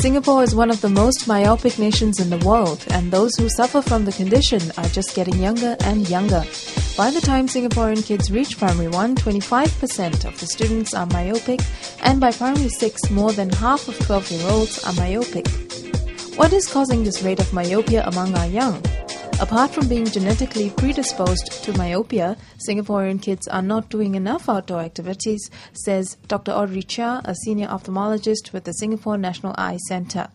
Singapore is one of the most myopic nations in the world, and those who suffer from the condition are just getting younger and younger. By the time Singaporean kids reach Primary 1, 25% of the students are myopic, and by Primary 6, more than half of 12-year-olds are myopic. What is causing this rate of myopia among our young? Apart from being genetically predisposed to myopia, Singaporean kids are not doing enough outdoor activities, says Dr. Audrey Chia, a senior ophthalmologist with the Singapore National Eye Centre.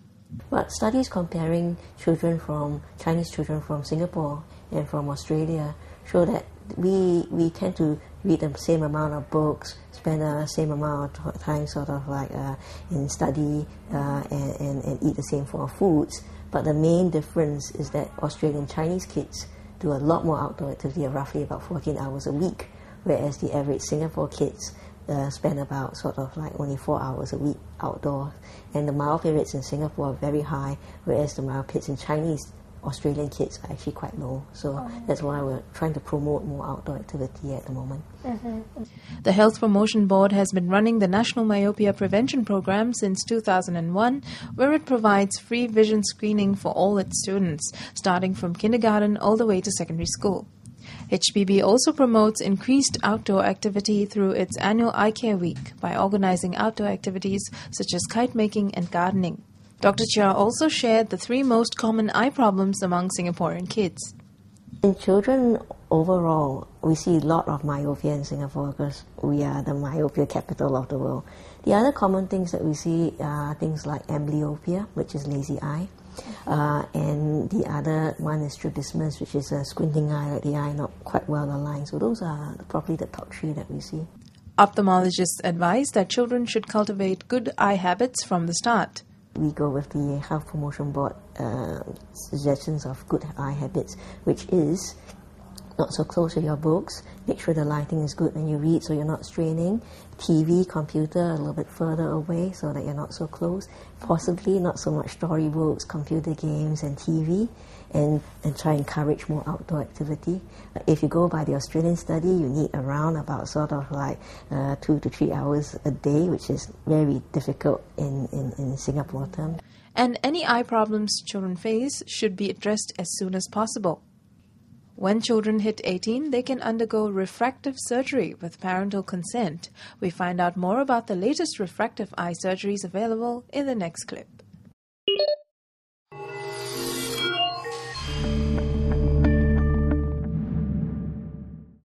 But studies comparing Chinese children from Singapore and from Australia show that we tend to read the same amount of books, spend the same amount of time in study and eat the same form of foods. But the main difference is that Australian Chinese kids do a lot more outdoor activity, roughly about 14 hours a week, whereas the average Singapore kids spend about only 4 hours a week outdoors. And the myopia rates in Singapore are very high, whereas the myopia rates in Chinese Australian kids are actually quite low. So that's why we're trying to promote more outdoor activity at the moment. The Health Promotion Board has been running the National Myopia Prevention Program since 2001, where it provides free vision screening for all its students, starting from kindergarten all the way to secondary school. HPB also promotes increased outdoor activity through its annual Eye Care Week by organizing outdoor activities such as kite making and gardening. Dr. Chia also shared the 3 most common eye problems among Singaporean kids. In children overall, we see a lot of myopia in Singapore because we are the myopia capital of the world. The other common things that we see are things like amblyopia, which is lazy eye, and the other one is strabismus, which is a squinting eye, like the eye not quite well aligned. So those are probably the top 3 that we see. Ophthalmologists advise that children should cultivate good eye habits from the start. We go with the Health Promotion Board suggestions of good eye habits, which is not so close to your books, make sure the lighting is good when you read so you're not straining, TV, computer a little bit further away so that you're not so close, possibly not so much storybooks, computer games and TV, and try and encourage more outdoor activity. If you go by the Australian study, you need around about 2 to 3 hours a day, which is very difficult in Singapore terms. And any eye problems children face should be addressed as soon as possible. When children hit 18, they can undergo refractive surgery with parental consent. We find out more about the latest refractive eye surgeries available in the next clip.